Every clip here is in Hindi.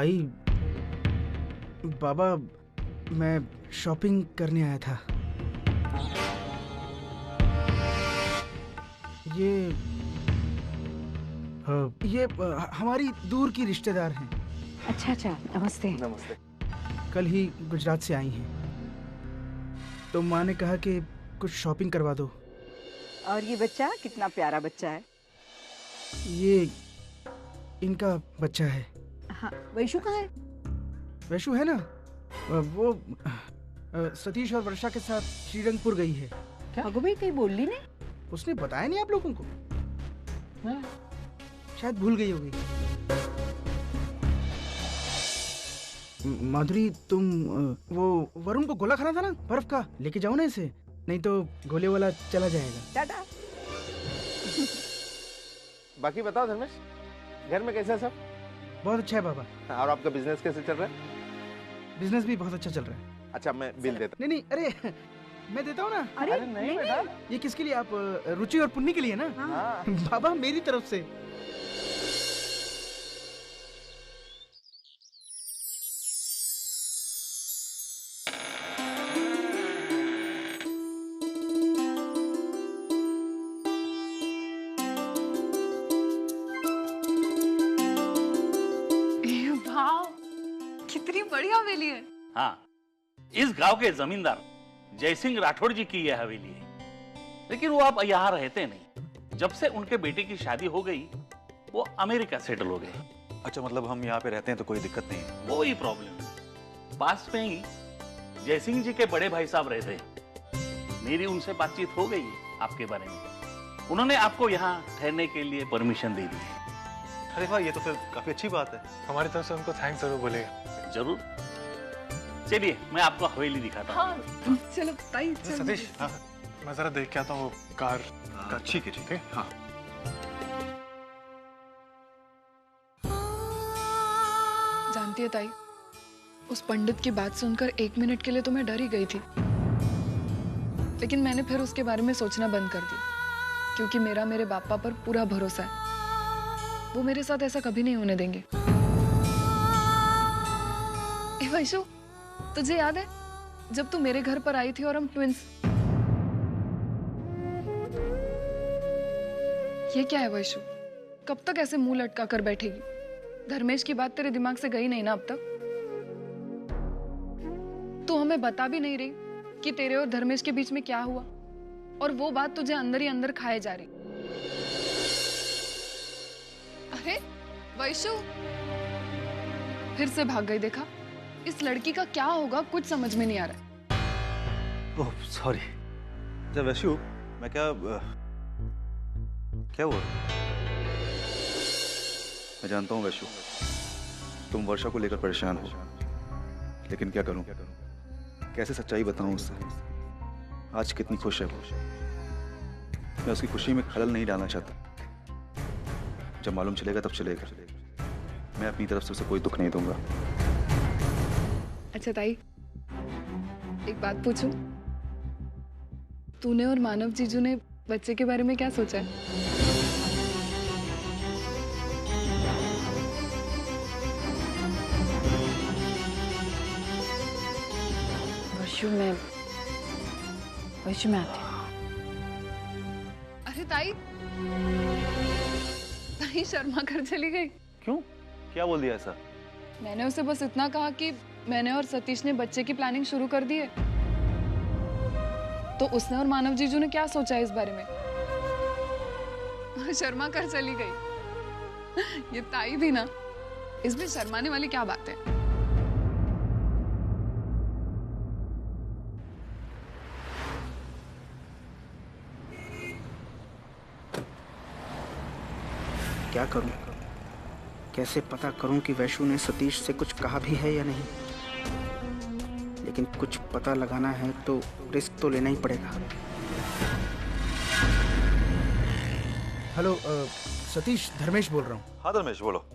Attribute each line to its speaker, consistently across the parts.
Speaker 1: ताई, बाबा, मैं शॉपिंग करने आया था। ये हमारी दूर की रिश्तेदार हैं।
Speaker 2: अच्छा अच्छा, नमस्ते।
Speaker 3: नमस्ते।
Speaker 1: कल ही गुजरात से आई हैं, तो माँ ने कहा कि कुछ शॉपिंग करवा दो।
Speaker 2: और ये बच्चा कितना प्यारा बच्चा है।
Speaker 1: ये इनका बच्चा है।
Speaker 2: हाँ, वैशु कहाँ है?
Speaker 1: वैशु है ना, वो सतीश और वर्षा के साथ श्रीरंगपुर गई है।
Speaker 2: अगो भाई कहीं बोल ली नहीं?
Speaker 1: उसने बताया नहीं आप लोगों को? शायद भूल गई होगी। माधुरी, तुम वो वरुण को गोला खाना था ना बर्फ का, लेके जाओ ना इसे, नहीं तो गोले वाला चला जाएगा।
Speaker 2: टाटा।
Speaker 3: बाकी बताओ धर्मेश, घर में कैसा सब?
Speaker 1: बहुत अच्छा है बाबा।
Speaker 3: और आपका बिजनेस कैसे चल रहा है?
Speaker 1: बिजनेस भी बहुत अच्छा चल रहा है।
Speaker 3: अच्छा, मैं बिल देता।
Speaker 1: नहीं नहीं, अरे मैं देता हूँ ना।
Speaker 2: अरे
Speaker 3: नहीं बेटा,
Speaker 1: ये किसके लिए? आप रुचि और पुन्नी के लिए ना।
Speaker 3: हाँ।
Speaker 1: बाबा मेरी तरफ से।
Speaker 4: कितनी बड़ी हवेली है।
Speaker 5: हाँ, इस गांव के जमींदार जयसिंह राठौड़ जी की यह हवेली है, लेकिन वो अब यहाँ रहते नहीं। जब से उनके बेटे की शादी हो गई, वो अमेरिका सेटल हो गए।
Speaker 6: अच्छा, मतलब हम यहाँ पे रहते हैं तो कोई दिक्कत नहीं है?
Speaker 5: कोई प्रॉब्लम। पास में ही जयसिंह जी के बड़े भाई साहब रहते हैं। मेरी उनसे बातचीत हो गई है आपके बारे में। उन्होंने आपको यहाँ ठहरने के लिए परमिशन दे दी है।
Speaker 6: अरे वाह, ये तो फिर काफी अच्छी बात है। हमारी तरफ से उनको थैंक्स जरूर बोलेगा।
Speaker 5: जरूर। चलिए, मैं आपको हवेली दिखाता हूँ।
Speaker 4: हाँ, चलो ताई चलो।
Speaker 6: सतीश, हाँ, मैं जरा देख के आता हूँ कार का। ठीक है, ठीक है। हाँ,
Speaker 4: जानती है ताई, उस पंडित की बात सुनकर 1 मिनट के लिए तो मैं डर ही गई थी, लेकिन मैंने फिर उसके बारे में सोचना बंद कर दिया, क्योंकि मेरा मेरे बापा पर पूरा भरोसा है। वो मेरे साथ ऐसा कभी नहीं होने देंगे। ए वैशु, तुझे याद है जब तू मेरे घर पर आई थी और हम ट्विंस? ये क्या है वैशु? कब तक ऐसे मुंह लटका कर बैठेगी? धर्मेश की बात तेरे दिमाग से गई नहीं ना अब तक? तू हमें बता भी नहीं रही कि तेरे और धर्मेश के बीच में क्या हुआ, और वो बात तुझे अंदर ही अंदर खाए जा रही। अरे वैशु, फिर से भाग गई। देखा, इस लड़की का क्या होगा कुछ समझ में नहीं आ रहा।
Speaker 6: Oh sorry. अच्छा वैशु, मैं क्या हुआ? मैं जानता हूँ वैशु, तुम वर्षा को लेकर परेशान हो, लेकिन क्या करूं? कैसे सच्चाई बताऊं उससे? आज कितनी खुश है वो। मैं उसकी खुशी में खलल नहीं डालना चाहता। जब मालूम चलेगा तब चलेगा। मैं अपनी तरफ से उसे कोई दुख नहीं दूंगा।
Speaker 4: अच्छा ताई, एक बात पूछूं? तूने और मानव जीजू ने बच्चे के बारे में क्या सोचा है?
Speaker 2: वैशु में आती हूँ।
Speaker 4: अरे ताई, ताई शर्मा कर चली गई।
Speaker 6: क्यों? क्या बोल दिया ऐसा?
Speaker 4: मैंने उसे बस इतना कहा कि मैंने और सतीश ने बच्चे की प्लानिंग शुरू कर दी है। तो उसने और मानव जीजू ने क्या सोचा है इस बारे में? शर्मा कर चली गई। ये ताई भी ना, इसमें शर्माने वाली क्या बात है?
Speaker 1: क्या करूं? कैसे पता करूं कि वैशु ने सतीश से कुछ कहा भी है या नहीं? लेकिन कुछ पता लगाना है तो रिस्क तो लेना ही पड़ेगा। हेलो सतीश, धर्मेश बोल रहा हूँ।
Speaker 6: हाँ धर्मेश, बोलो।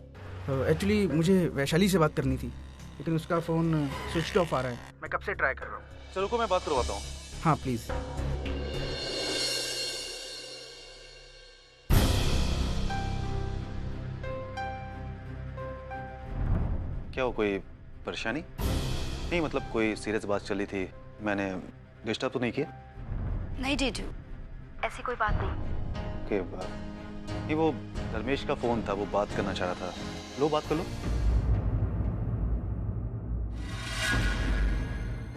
Speaker 1: एक्चुअली मुझे वैशाली से बात करनी थी, लेकिन उसका फ़ोन स्विच ऑफ आ रहा है। मैं कब से ट्राई कर रहा हूँ।
Speaker 6: चलो को मैं बात करवाता हूँ।
Speaker 1: हाँ प्लीज़।
Speaker 6: क्या हो, कोई परेशानी? नहीं मतलब कोई सीरियस बात चली थी, मैंने डिस्टर्ब तो नहीं किया?
Speaker 7: नहीं जीजू, ऐसी कोई बात नहीं।
Speaker 6: ओके, नहीं वो धर्मेश का फोन था, वो बात करना चाह रहा था। लो बात कर लो।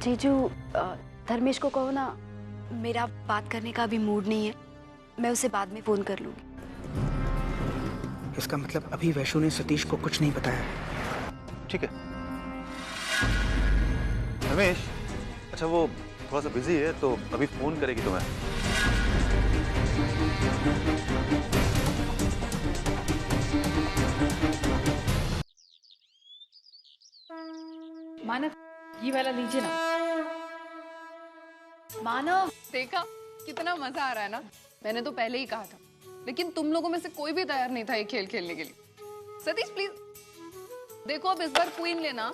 Speaker 7: जीजू, धर्मेश को कहो ना, मेरा बात करने का अभी मूड नहीं है, मैं उसे बाद में फोन कर लूंगी।
Speaker 1: इसका मतलब अभी वैशु ने सतीश को कुछ नहीं बताया।
Speaker 6: ठीक है रमेश, अच्छा वो थोड़ा सा बिजी है तो अभी फोन करेगी तुम्हें।
Speaker 2: मानव, ये वाला लीजिए ना। मानव,
Speaker 4: देखा कितना मजा आ रहा है ना। मैंने तो पहले ही कहा था, लेकिन तुम लोगों में से कोई भी तैयार नहीं था ये खेल खेलने के लिए। सतीश प्लीज देखो, अब इस बार क्वीन लेना।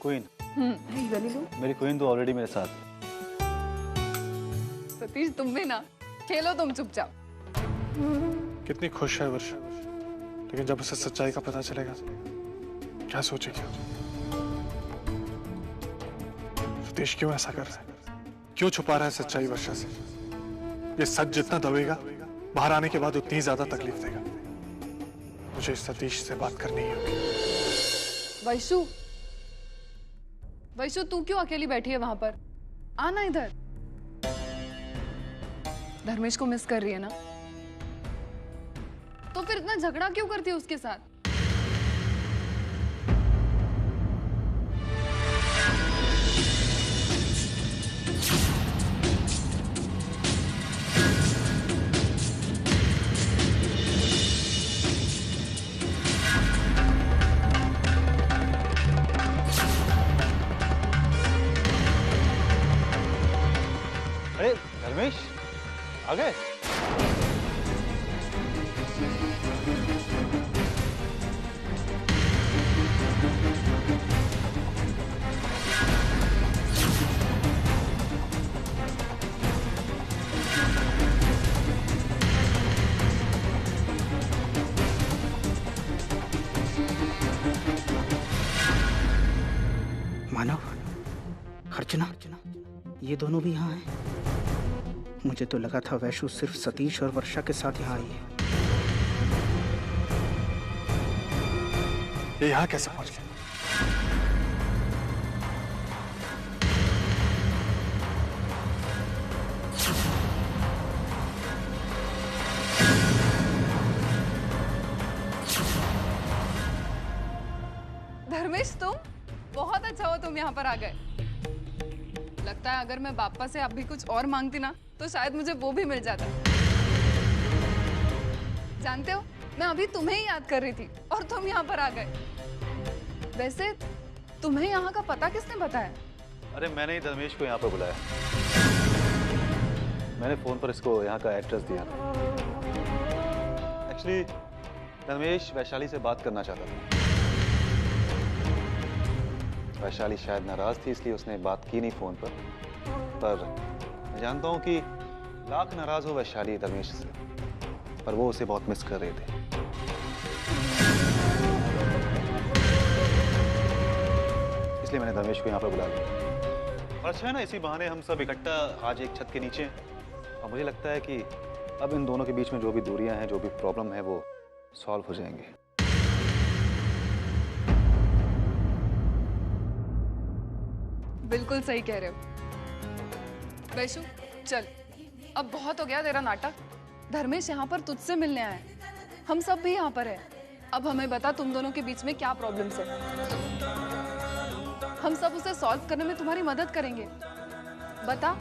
Speaker 6: क्वीन?
Speaker 2: ये वाली लो।
Speaker 6: मेरी क्वीन तो ऑलरेडी मेरे साथ।
Speaker 4: सतीश तुम भी ना खेलो, तुम चुपचाप।
Speaker 8: कितनी खुश है वर्षा, लेकिन जब उसे सच्चाई का पता चलेगा क्या सोचेगी? सतीश क्यों ऐसा कर रहा है? क्यों छुपा रहा है सच्चाई वर्षा से? ये सच जितना दबेगा, बाहर आने के बाद उतनी ज्यादा तकलीफ देगा। मुझे सतीश से बात करनी ही होगी।
Speaker 4: वैशु, वैशु तू क्यों अकेली बैठी है वहां पर? आना इधर। धर्मेश को मिस कर रही है ना, तो फिर इतना झगड़ा क्यों करती है उसके साथ?
Speaker 6: अरे धर्मेश आ गए?
Speaker 1: मानव, अर्चना, ये दोनों भी यहाँ हैं। मुझे तो लगा था वैशु सिर्फ सतीश और वर्षा के साथ यहाँ आई है।
Speaker 8: ये यहाँ कैसे पहुंच गया?
Speaker 4: धर्मेश तुम बहुत अच्छा हो, तुम यहाँ पर आ गए। लगता है अगर मैं बापा से अभी कुछ और मांगती ना तो शायद मुझे वो भी मिल जाता। जानते हो, मैं अभी तुम्हें ही याद कर रही थी और तुम यहाँ पर आ गए। वैसे तुम्हें यहाँ का पता किसने बताया?
Speaker 6: अरे मैंने ही धर्मेश को यहाँ पर बुलाया। मैंने फोन पर इसको यहाँ का एड्रेस दिया। एक्चुअली धर्मेश वैशाली से बात करना चाहता था। वैशाली शायद नाराज थी, इसलिए उसने बात की नहीं फोन पर मैं जानता हूँ कि लाख नाराज हो वैशाली धर्मेश से, पर वो उसे बहुत मिस कर रहे थे। इसलिए मैंने धर्मेश को यहाँ पर बुला लिया। और अच्छा है ना, इसी बहाने हम सब इकट्ठा आज एक छत के नीचे हैं। और मुझे लगता है कि अब इन दोनों के बीच में जो भी दूरियां हैं, जो भी प्रॉब्लम है, वो सॉल्व हो जाएंगे।
Speaker 4: बिल्कुल सही कह रहे हो। वैशु चल, अब बहुत हो गया तेरा नाटक। धर्मेश यहाँ पर तुझसे मिलने आया है, हम सब भी यहाँ पर हैं। अब हमें बता तुम दोनों के बीच में क्या प्रॉब्लम्स है। हम सब उसे सॉल्व करने में तुम्हारी मदद करेंगे। बता।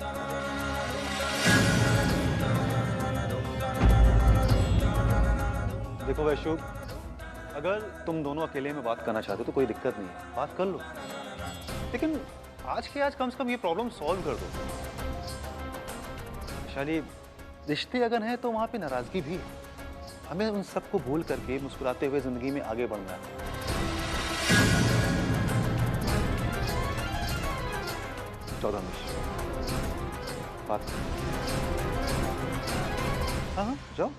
Speaker 6: देखो वैशु, अगर तुम दोनों अकेले में बात करना चाहते हो तो कोई दिक्कत नहीं है, बात कर लो। लेकिन आज के आज कम से कम ये प्रॉब्लम सॉल्व कर दो। वैशाली, रिश्ते अगर हैं तो वहां पे नाराजगी भी है। हमें उन सबको भूल करके मुस्कुराते हुए जिंदगी में आगे बढ़ना है। धर्मेश, बात। हाँ, जाओ।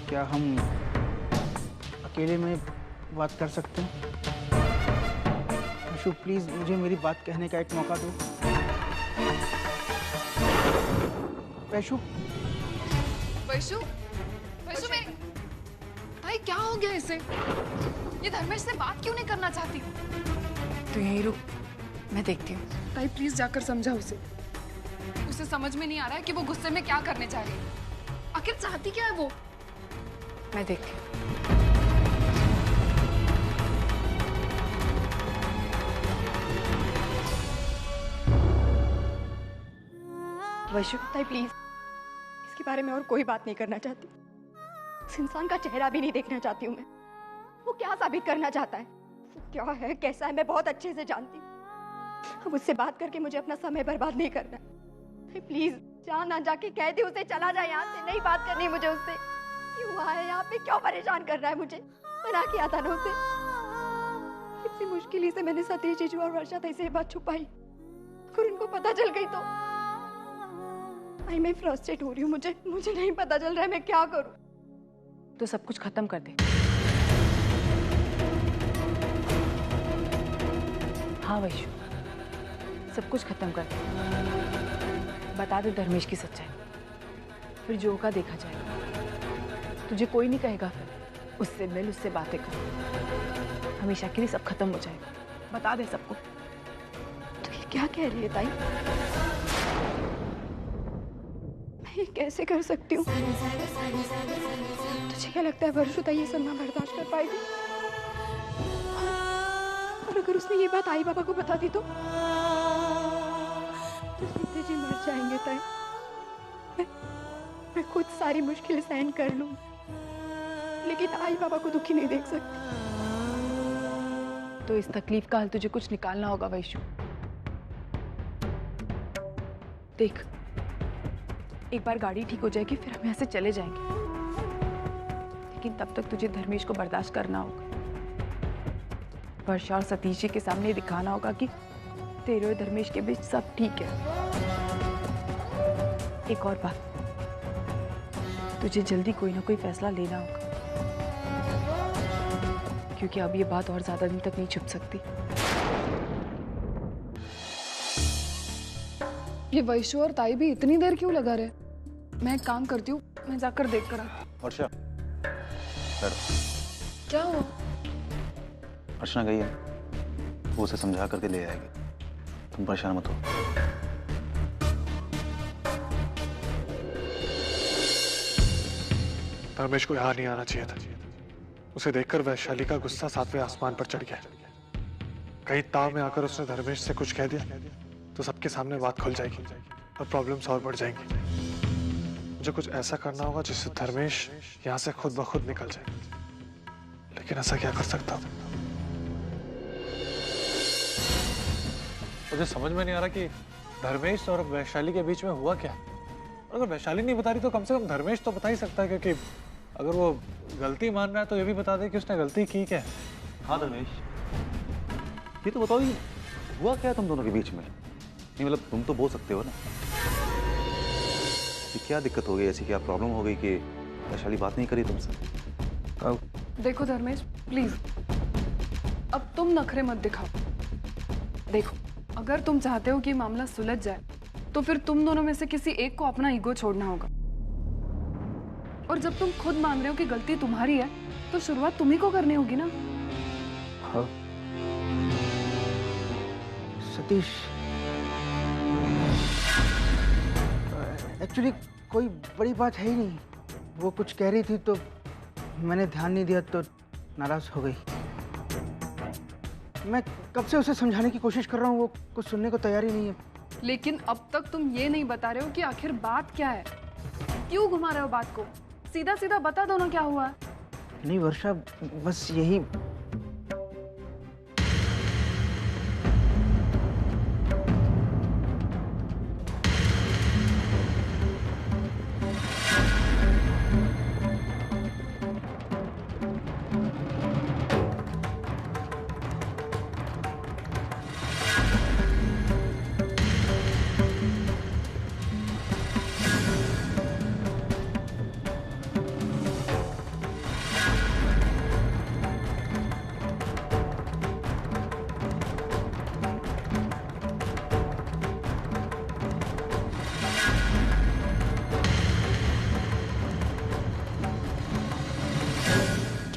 Speaker 1: क्या हम अकेले में बात कर सकते हैं? वैशु प्लीज मुझे मेरी बात कहने का एक मौका दो। वैशु
Speaker 4: वैशु वैशु मेरी भाई क्या हो गया इसे? ये धर्मेश से बात क्यों नहीं करना चाहती?
Speaker 2: तो यहीं रुक, मैं देखती हूँ।
Speaker 4: ताई प्लीज जाकर समझा उसे। उसे समझ में नहीं आ रहा है कि वो गुस्से में क्या करने चाह रही है। आखिर चाहती क्या है वो?
Speaker 2: मैं देखती हूँ।
Speaker 7: वैशु ताई प्लीज, इसके बारे में और कोई बात नहीं करना चाहती। इस इंसान का चेहरा भी नहीं देखना चाहती हूँ मैं। वो क्या साबित करना चाहता है, वो क्या है, कैसा है, मैं बहुत अच्छे से जानती हूँ। अब उससे बात करके मुझे अपना समय बर्बाद नहीं करना है। प्लीज जा ना, जाके कह दे उसे चला जाए यहाँ से, नहीं बात करनी मुझे उससे। क्यों आया यहाँ पे, क्यों परेशान कर रहा है मुझे? मना किया था ना उसे। कितनी मुश्किल ही से मैंने सतीश जीजू और वर्षा ताई से ये बात छुपाई। अगर उनको पता चल गई तो मैं फ्रस्ट्रेट हो रही हूँ। मुझे नहीं पता चल रहा है मैं क्या करूँ।
Speaker 2: तो सब कुछ खत्म कर दे। हाँ वैशु, सब कुछ खत्म कर दे। बता दे धर्मेश की सच्चाई, फिर जो होगा देखा जाएगा। तुझे कोई नहीं कहेगा, फिर उससे मिल, उससे बातें कर। हमेशा के लिए सब खत्म हो जाएगा। बता दे सबको।
Speaker 7: तो ये क्या कह रही है ताई? मैं ये कैसे कर सकती हूँ? तुझे क्या लगता है वर्षु ताई ये सब ना बर्दाश्त कर पाएगी? और अगर उसने ये बात आई बाबा को बता दी तो सीते जी मर जाएंगे ताई। मैं खुद सारी मुश्किलें सहन कर लूँ, लेकिन आई बाबा को दुखी नहीं देख सकती।
Speaker 2: तो इस तकलीफ का हल तुझे कुछ निकालना होगा वैशु। देख, एक बार गाड़ी ठीक हो जाएगी, फिर हम यहाँ से चले जाएंगे। लेकिन तब तक तुझे धर्मेश को बर्दाश्त करना होगा। वर्षा और सतीश जी के सामने दिखाना होगा कि तेरे और धर्मेश के बीच सब ठीक है। एक और बात, तुझे जल्दी कोई ना कोई फैसला लेना होगा, क्योंकि अब ये बात और ज्यादा दिन तक नहीं छुप सकती।
Speaker 4: ये वैशु और ताई भी इतनी देर क्यों लगा रहे? मैं एक काम करती हूँ, मैं जाकर देख कर आती हूँ।
Speaker 6: वर्षा,
Speaker 4: क्या हुआ?
Speaker 6: अर्चना गई है, वो उसे समझा करके ले आएगी। तुम परेशान मत हो।
Speaker 8: धर्मेश को यहाँ नहीं आना चाहिए था। उसे देखकर वैशाली का गुस्सा 7वें आसमान पर चढ़ गया। कहीं ताव में आकर उसने धर्मेश से कुछ कह दिया तो सबके सामने बात खुल जाएगी और प्रॉब्लम्स और बढ़ जाएंगी। मुझे कुछ ऐसा करना होगा जिससे धर्मेश यहाँ से खुद ब खुद निकल जाए। लेकिन ऐसा क्या कर सकता हूँ? मुझे समझ में नहीं आ रहा कि धर्मेश और वैशाली के बीच में हुआ क्या। अगर वैशाली नहीं बता रही तो कम से कम धर्मेश तो बता ही सकता है, क्योंकि अगर वो गलती मान रहा है तो ये भी बता दे कि उसने गलती की क्या।
Speaker 6: हाँ धर्मेश, ये तो बताओ, हुआ क्या तुम दोनों के बीच में? नहीं मतलब तुम तो बोल सकते हो ना। क्या दिक्कत हो गई, ऐसी क्या प्रॉब्लम हो गई कि वैशाली बात नहीं करी तुमसे?
Speaker 4: देखो धर्मेश प्लीज, अब तुम नखरे मत दिखाओ। देखो, अगर तुम चाहते हो कि मामला सुलझ जाए तो फिर तुम दोनों में से किसी एक को अपना ईगो छोड़ना होगा। और जब तुम खुद मान रहे हो कि गलती तुम्हारी है तो शुरुआत तुम्ही को करनी होगी ना।
Speaker 1: हाँ। सतीश, एक्चुअली कोई बड़ी बात है ही नहीं। वो कुछ कह रही थी तो मैंने ध्यान नहीं दिया तो नाराज हो गई। मैं कब से उसे समझाने की कोशिश कर रहा हूँ, वो कुछ सुनने को तैयार ही नहीं है।
Speaker 4: लेकिन अब तक तुम ये नहीं बता रहे हो कि आखिर बात क्या है। क्यों घुमा रहे हो बात को? सीधा सीधा बता दो ना क्या हुआ।
Speaker 1: नहीं वर्षा, बस यही।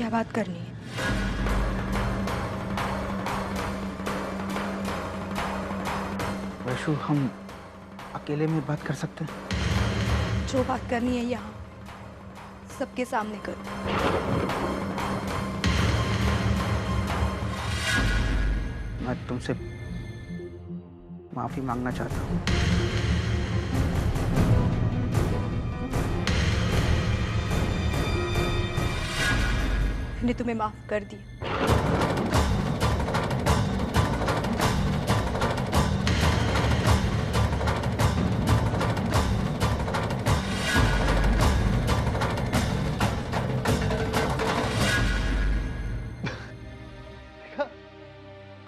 Speaker 7: क्या बात करनी है?
Speaker 1: वैशु, हम अकेले में बात कर सकते हैं?
Speaker 7: जो बात करनी है यहाँ सबके सामने करो।
Speaker 1: मैं तुमसे माफी मांगना चाहता हूँ।
Speaker 7: मैंने तुम्हें माफ कर दिया।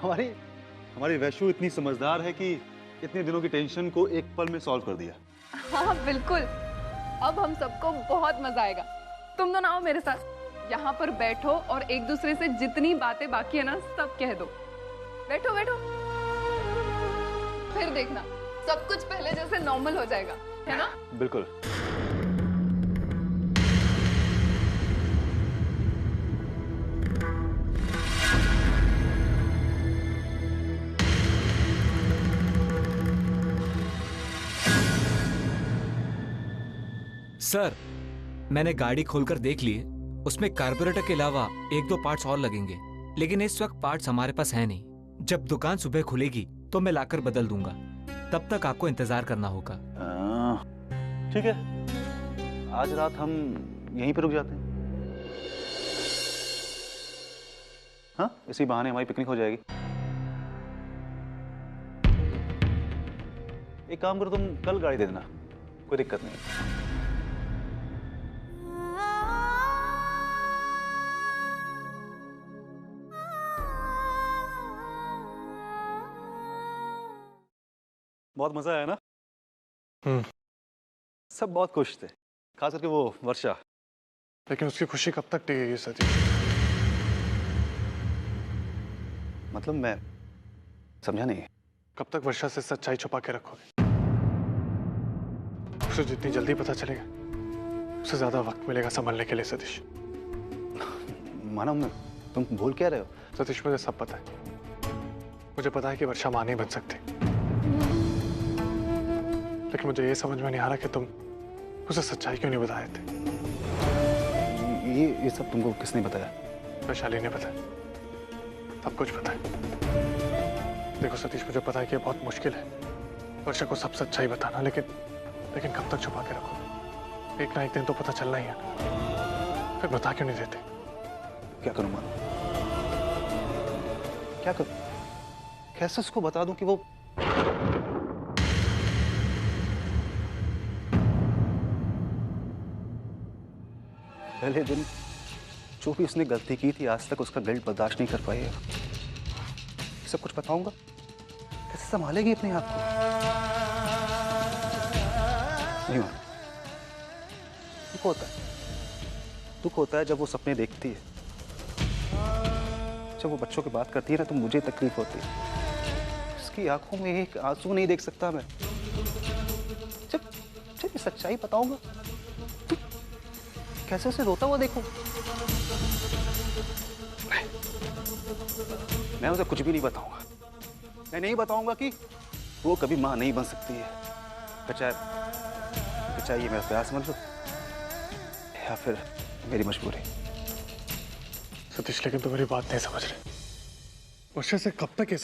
Speaker 6: हमारी हमारी वैशु इतनी समझदार है कि इतने दिनों की टेंशन को एक पल में सॉल्व कर दिया।
Speaker 4: हाँ बिल्कुल, अब हम सबको बहुत मजा आएगा। तुम दोनों आओ मेरे साथ, यहाँ पर बैठो और एक दूसरे से जितनी बातें बाकी है ना सब कह दो। बैठो बैठो, फिर देखना सब कुछ पहले जैसे नॉर्मल हो जाएगा, है ना?
Speaker 6: बिल्कुल।
Speaker 9: सर, मैंने गाड़ी खोलकर देख ली है। उसमें कार्बोरेटर के अलावा 1-2 पार्ट्स और लगेंगे, लेकिन इस वक्त पार्ट्स हमारे पास है नहीं। जब दुकान सुबह खुलेगी तो मैं लाकर बदल दूंगा। तब तक आपको इंतजार करना होगा।
Speaker 6: ठीक है, आज रात हम यहीं पर रुक जाते हैं। हाँ, इसी बहाने हमारी पिकनिक हो जाएगी। एक काम करो, तुम कल गाड़ी दे देना, कोई दिक्कत नहीं। बहुत मजा आया ना? सब बहुत खुश थे, खास करके वो वर्षा।
Speaker 8: लेकिन उसकी खुशी कब तक टिकेगी सतीश?
Speaker 6: मतलब मैं समझा नहीं।
Speaker 8: कब तक वर्षा से सच्चाई छुपा के रखोगे? उसे जितनी जल्दी पता चलेगा उससे ज्यादा वक्त मिलेगा संभलने के लिए सतीश।
Speaker 6: मानो, तुम भूल क्या रहे हो?
Speaker 8: सतीश, मुझे सब पता है। मुझे पता है कि वर्षा मां नहीं बन सकती, लेकिन मुझे ये समझ में नहीं आ रहा कि तुम उसे सच्चाई क्यों नहीं बताए थे।
Speaker 6: ये सब तुमको किसने बताया?
Speaker 8: वैशाली ने बताया, सब कुछ पता है। देखो सतीश, मुझे पता है कि ये बहुत मुश्किल है वर्षा को सब सच्चाई बताना, लेकिन कब तक छुपा के रखोगे? एक ना एक दिन तो पता चलना ही है ना। फिर बता क्यों नहीं देते?
Speaker 6: क्या करूं मानो? क्या करूं? कैसे उसको बता दूं कि वो पहले दिन जो भी उसने गलती की थी आज तक उसका गिल्ट बर्दाश्त नहीं कर पाई है। सब कुछ बताऊंगा, कैसे संभालेगी अपने आप को? नहीं मानो, दुख होता है, दुख होता है जब वो सपने देखती है, जब वो बच्चों की बात करती है ना तो मुझे तकलीफ होती है। उसकी आंखों में एक आंसू नहीं देख सकता मैं। जब ये सच्चाई बताऊंगा तो कैसे उसे रोता हुआ देखूं? मैं उसे कुछ भी नहीं बताऊंगा। मैं नहीं बताऊंगा कि वो कभी मां नहीं बन सकती है। चाहे ये मेरा प्यार समझ लो या फिर मेरी मजबूरी।
Speaker 8: सतीश, लेकिन तुम मेरी बात नहीं समझ रहे। वर्षा से कब तक ये